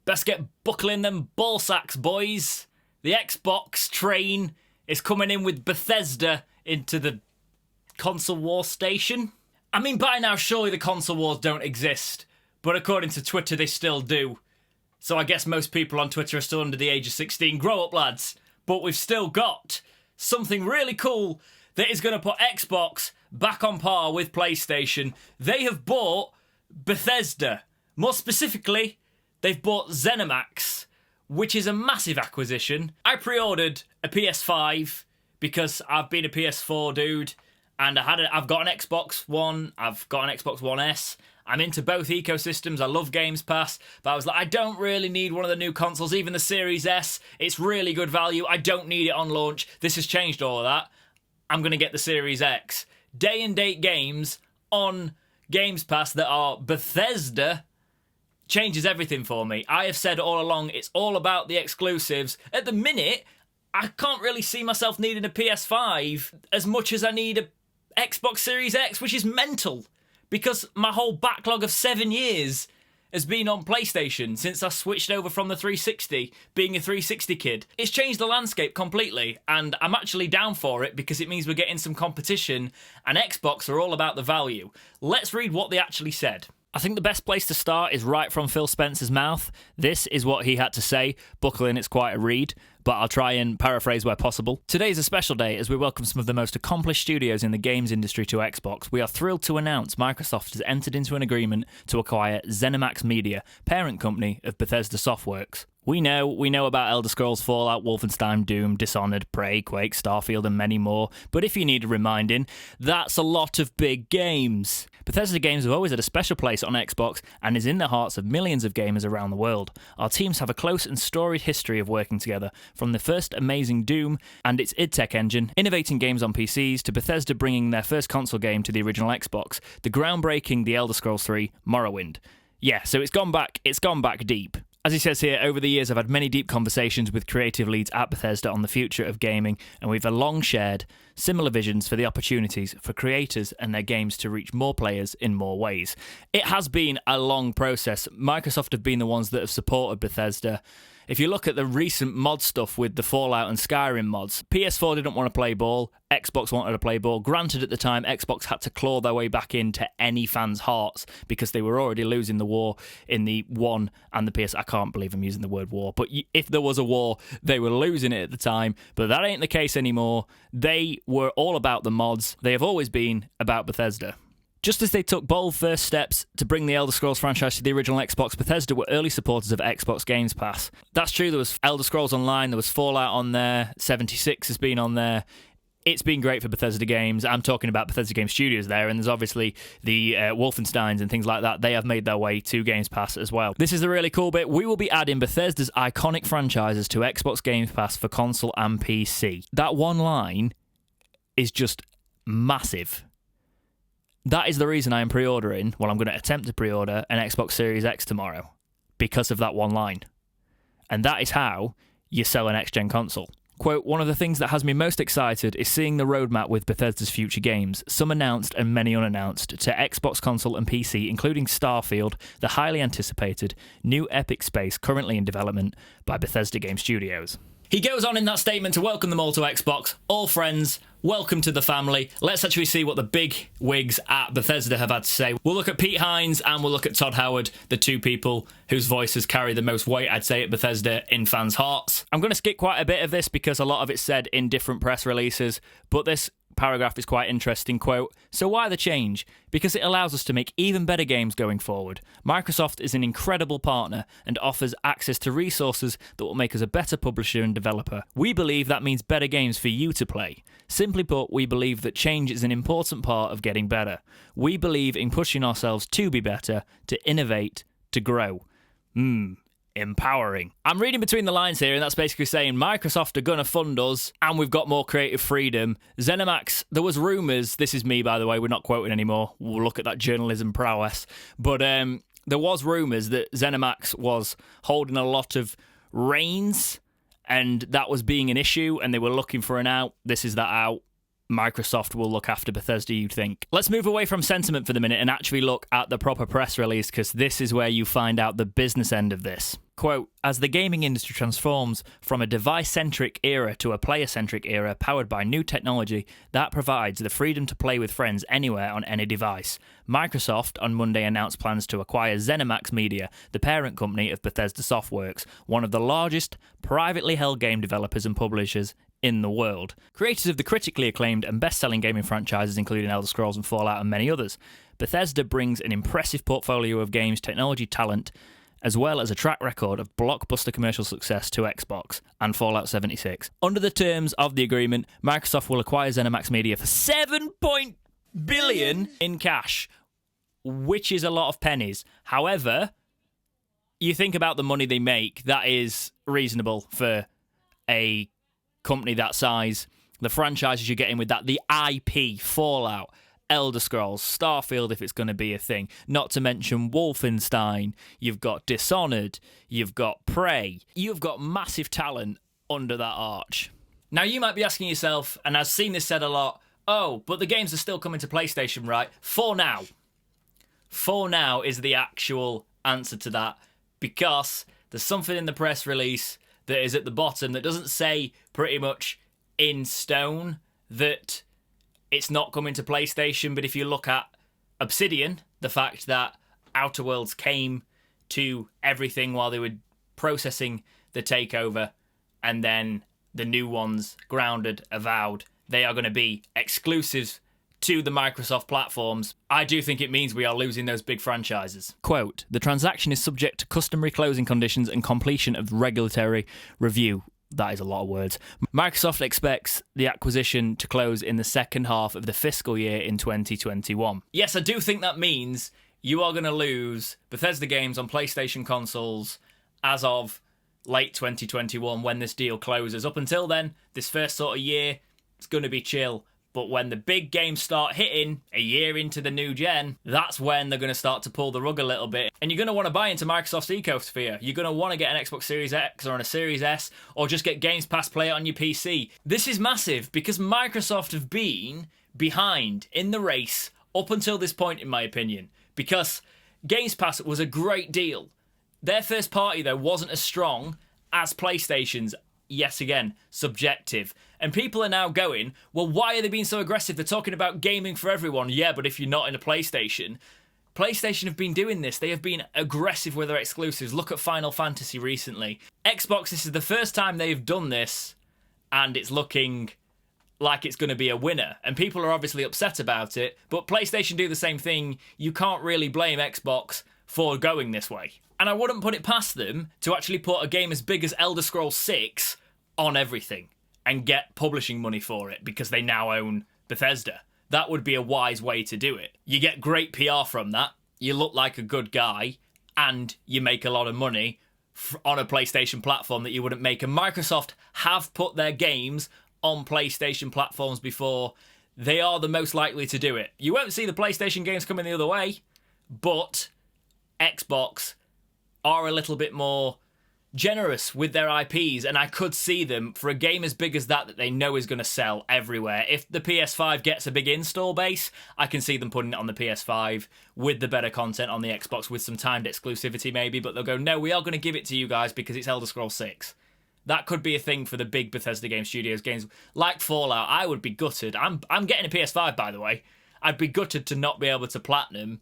Best get buckling them ball sacks, boys. The Xbox train is coming in with Bethesda into the console war station. I mean, by now, surely the console wars don't exist. But according to Twitter, they still do. So I guess most people on Twitter are still under the age of 16. Grow up, lads. But we've still got something really cool that is going to put Xbox back on par with PlayStation. They have bought Bethesda. More specifically, they've bought ZeniMax, which is a massive acquisition. I pre-ordered a PS5 because I've been a PS4 dude, and I've got an Xbox One, I've got an Xbox One S. I'm into both ecosystems. I love Games Pass, but I was like, I don't really need one of the new consoles, even the Series S. It's really good value. I don't need it on launch. This has changed all of that. I'm going to get the Series X. Day and date games on Games Pass that are Bethesda changes everything for me. I have said all along, it's all about the exclusives. At the minute, I can't really see myself needing a PS5 as much as I need a Xbox Series X, which is mental. Because my whole backlog of 7 years has been on PlayStation since I switched over from the 360, being a 360 kid. It's changed the landscape completely, and I'm actually down for it because it means we're getting some competition, and Xbox are all about the value. Let's read what they actually said. I think the best place to start is right from Phil Spencer's mouth. This is what he had to say. Buckle in, it's quite a read, but I'll try and paraphrase where possible. Today is a special day as we welcome some of the most accomplished studios in the games industry to Xbox. We are thrilled to announce Microsoft has entered into an agreement to acquire ZeniMax Media, parent company of Bethesda Softworks. We know about Elder Scrolls, Fallout, Wolfenstein, Doom, Dishonored, Prey, Quake, Starfield, and many more. But if you need a reminding, that's a lot of big games. Bethesda games have always had a special place on Xbox and is in the hearts of millions of gamers around the world. Our teams have a close and storied history of working together, from the first amazing Doom and its id Tech engine, innovating games on PCs, to Bethesda bringing their first console game to the original Xbox, the groundbreaking The Elder Scrolls 3 Morrowind. Yeah, so it's gone back deep. As he says here, over the years I've had many deep conversations with creative leads at Bethesda on the future of gaming, and we've long shared similar visions for the opportunities for creators and their games to reach more players in more ways. It has been a long process. Microsoft have been the ones that have supported Bethesda. If you look at the recent mod stuff with the Fallout and Skyrim mods, PS4 didn't want to play ball, Xbox wanted to play ball. Granted, at the time, Xbox had to claw their way back into any fans' hearts because they were already losing the war in the One and the PS. I can't believe I'm using the word war, but if there was a war, they were losing it at the time. But that ain't the case anymore. They were all about the mods. They have always been about Bethesda. Just as they took bold first steps to bring the Elder Scrolls franchise to the original Xbox, Bethesda were early supporters of Xbox Games Pass. That's true, there was Elder Scrolls Online, there was Fallout on there, 76 has been on there. It's been great for Bethesda games. I'm talking about Bethesda Game Studios there, and there's obviously the Wolfensteins and things like that. They have made their way to Games Pass as well. This is the really cool bit. We will be adding Bethesda's iconic franchises to Xbox Games Pass for console and PC. That one line is just massive. That is the reason I am pre-ordering, well, I'm going to attempt to pre-order an Xbox Series X tomorrow, because of that one line. And that is how you sell an next-gen console. Quote, one of the things that has me most excited is seeing the roadmap with Bethesda's future games, some announced and many unannounced, to Xbox console and PC, including Starfield, the highly anticipated new epic space currently in development by Bethesda Game Studios. He goes on in that statement to welcome them all to Xbox. All friends, welcome to the family. Let's actually see what the big wigs at Bethesda have had to say. We'll look at Pete Hines and we'll look at Todd Howard, the two people whose voices carry the most weight, I'd say, at Bethesda in fans' hearts. I'm going to skip quite a bit of this because a lot of it's said in different press releases, but this paragraph is quite interesting. Quote, so why the change? Because it allows us to make even better games going forward. Microsoft is an incredible partner and offers access to resources that will make us a better publisher and developer. We believe that means better games for you to play. Simply put, we believe that change is an important part of getting better. We believe in pushing ourselves to be better, to innovate, to grow. Empowering. I'm reading between the lines here, and that's basically saying Microsoft are going to fund us and we've got more creative freedom. ZeniMax, there was rumours, this is me by the way, we're not quoting anymore, we'll look at that journalism prowess, but there was rumours that ZeniMax was holding a lot of reins and that was being an issue and they were looking for an out. This is that out. Microsoft will look after Bethesda, you'd think. Let's move away from sentiment for the minute and actually look at the proper press release, because this is where you find out the business end of this. Quote, as the gaming industry transforms from a device-centric era to a player-centric era powered by new technology that provides the freedom to play with friends anywhere on any device, Microsoft on Monday announced plans to acquire ZeniMax Media, the parent company of Bethesda Softworks, one of the largest privately held game developers and publishers in the world. Creators of the critically acclaimed and best-selling gaming franchises including Elder Scrolls and Fallout and many others, Bethesda brings an impressive portfolio of games, technology, talent, as well as a track record of blockbuster commercial success to Xbox and Fallout 76. Under the terms of the agreement, Microsoft will acquire ZeniMax Media for $7 billion in cash, which is a lot of pennies. However, you think about the money they make, that is reasonable for a company that size. The franchises you're getting with that, the IP, Fallout, Elder Scrolls, Starfield if it's going to be a thing, not to mention Wolfenstein, you've got Dishonored, you've got Prey, you've got massive talent under that arch. Now you might be asking yourself, and I've seen this said a lot, oh, but the games are still coming to PlayStation, right? For now. For now is the actual answer to that, because there's something in the press release that is at the bottom that doesn't say pretty much in stone that it's not coming to PlayStation, but if you look at Obsidian, the fact that Outer Worlds came to everything while they were processing the takeover, and then the new ones, Grounded, Avowed, they are going to be exclusives to the Microsoft platforms. I do think it means we are losing those big franchises. Quote, the transaction is subject to customary closing conditions and completion of regulatory review. That is a lot of words. Microsoft expects the acquisition to close in the second half of the fiscal year in 2021. Yes, I do think that means you are going to lose Bethesda games on PlayStation consoles as of late 2021 when this deal closes. Up until then, this first sort of year, it's going to be chill. But when the big games start hitting a year into the new gen, that's when they're going to start to pull the rug a little bit. And you're going to want to buy into Microsoft's ecosphere. You're going to want to get an Xbox Series X or on a Series S, or just get Games Pass, play it on your PC. This is massive because Microsoft have been behind in the race up until this point, in my opinion. Because Games Pass was a great deal. Their first party, though, wasn't as strong as PlayStation's. Yes, again, subjective. And people are now going, well, why are they being so aggressive? They're talking about gaming for everyone. Yeah, but if you're not in a PlayStation have been doing this. They have been aggressive with their exclusives. Look at Final Fantasy recently. Xbox, this is the first time they've done this, and it's looking like it's going to be a winner. And people are obviously upset about it, but PlayStation do the same thing. You can't really blame Xbox for going this way. And I wouldn't put it past them to actually put a game as big as Elder Scrolls 6 on everything and get publishing money for it because they now own Bethesda. That would be a wise way to do it. You get great PR from that, you look like a good guy, and you make a lot of money on a PlayStation platform that you wouldn't make. And Microsoft have put their games on PlayStation platforms before. They are the most likely to do it. You won't see the PlayStation games coming the other way, but Xbox are a little bit more generous with their IPs, and I could see them for a game as big as that they know is going to sell everywhere. If the PS5 gets a big install base, I can see them putting it on the PS5 with the better content on the Xbox with some timed exclusivity maybe, but they'll go, no, we are going to give it to you guys because it's Elder Scrolls 6. That could be a thing for the big Bethesda Game Studios games like Fallout. I would be gutted. I'm getting a PS5, by the way. I'd be gutted to not be able to platinum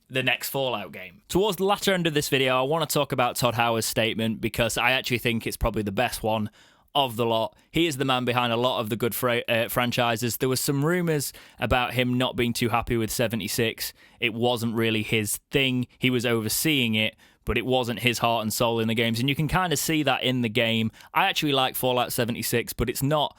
the next Fallout game. Towards the latter end of this video, I want to talk about Todd Howard's statement because I actually think it's probably the best one of the lot. He is the man behind a lot of the good franchises. There was some rumours about him not being too happy with 76. It wasn't really his thing. He was overseeing it, but it wasn't his heart and soul in the games, and you can kind of see that in the game. I actually like Fallout 76, but it's not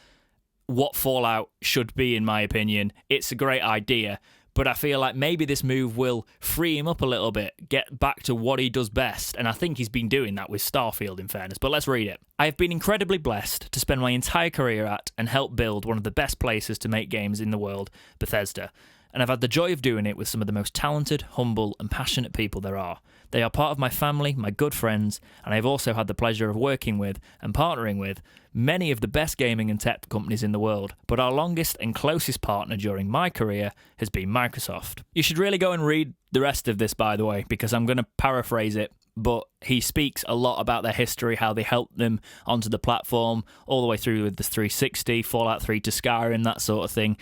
what Fallout should be, in my opinion. It's a great idea, but I feel like maybe this move will free him up a little bit, get back to what he does best, and I think he's been doing that with Starfield, in fairness. But let's read it. I have been incredibly blessed to spend my entire career at and help build one of the best places to make games in the world, Bethesda, and I've had the joy of doing it with some of the most talented, humble, and passionate people there are. They are part of my family, my good friends, and I've also had the pleasure of working with and partnering with many of the best gaming and tech companies in the world, but our longest and closest partner during my career has been Microsoft. You should really go and read the rest of this, by the way, because I'm going to paraphrase it, but he speaks a lot about their history, how they helped them onto the platform, all the way through with the 360, Fallout 3 to Skyrim, that sort of thing.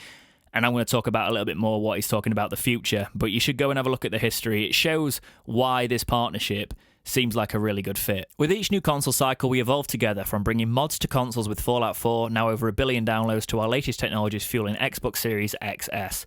And I'm going to talk about a little bit more what he's talking about the future, but you should go and have a look at the history. It shows why this partnership seems like a really good fit. With each new console cycle, we evolve together, from bringing mods to consoles with Fallout 4, now over 1 billion downloads, to our latest technologies fueling Xbox Series XS.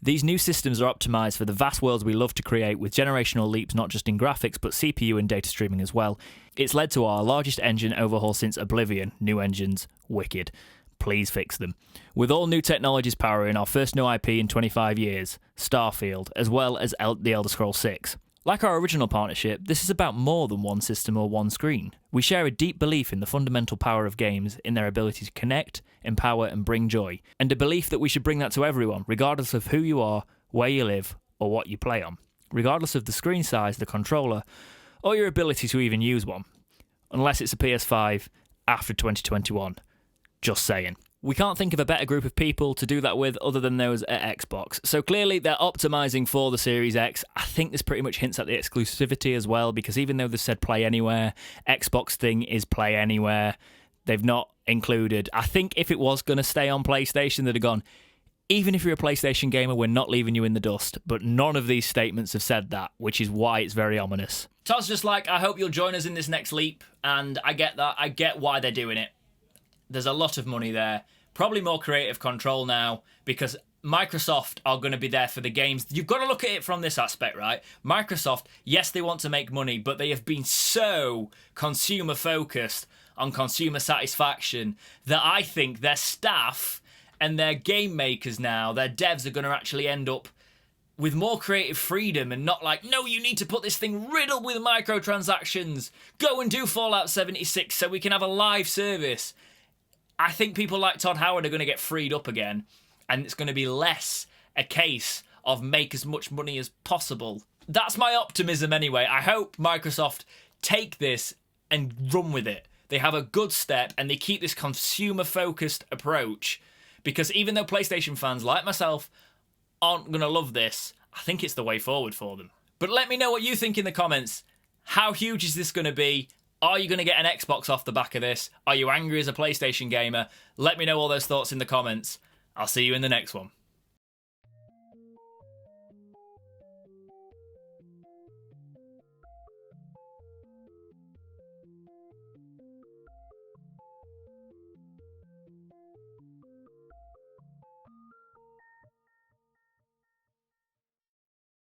These new systems are optimised for the vast worlds we love to create, with generational leaps not just in graphics but CPU and data streaming as well. It's led to our largest engine overhaul since Oblivion. New engines, wicked. Please fix them. With all new technologies powering our first new IP in 25 years, Starfield, as well as The Elder Scrolls 6. Like our original partnership, this is about more than one system or one screen. We share a deep belief in the fundamental power of games, in their ability to connect, empower and bring joy, and a belief that we should bring that to everyone, regardless of who you are, where you live, or what you play on. Regardless of the screen size, the controller, or your ability to even use one. Unless it's a PS5 after 2021. Just saying. We can't think of a better group of people to do that with other than those at Xbox. So clearly they're optimizing for the Series X. I think this pretty much hints at the exclusivity as well, because even though they've said play anywhere, Xbox thing is play anywhere. They've not included... I think if it was going to stay on PlayStation, they'd have gone, even if you're a PlayStation gamer, we're not leaving you in the dust. But none of these statements have said that, which is why it's very ominous. Todd's just like, I hope you'll join us in this next leap, and I get that. I get why they're doing it. There's a lot of money there. Probably more creative control now, because Microsoft are going to be there for the games. You've got to look at it from this aspect, right? Microsoft, yes, they want to make money, but they have been so consumer-focused on consumer satisfaction that I think their staff and their game makers now, their devs, are going to actually end up with more creative freedom and not like, no, you need to put this thing riddled with microtransactions. Go and do Fallout 76 so we can have a live service. I think people like Todd Howard are going to get freed up again, and it's going to be less a case of make as much money as possible. That's my optimism anyway. I hope Microsoft take this and run with it. They have a good step, and they keep this consumer-focused approach, because even though PlayStation fans like myself aren't going to love this, I think it's the way forward for them. But let me know what you think in the comments. How huge is this going to be? Are you going to get an Xbox off the back of this? Are you angry as a PlayStation gamer? Let me know all those thoughts in the comments. I'll see you in the next one.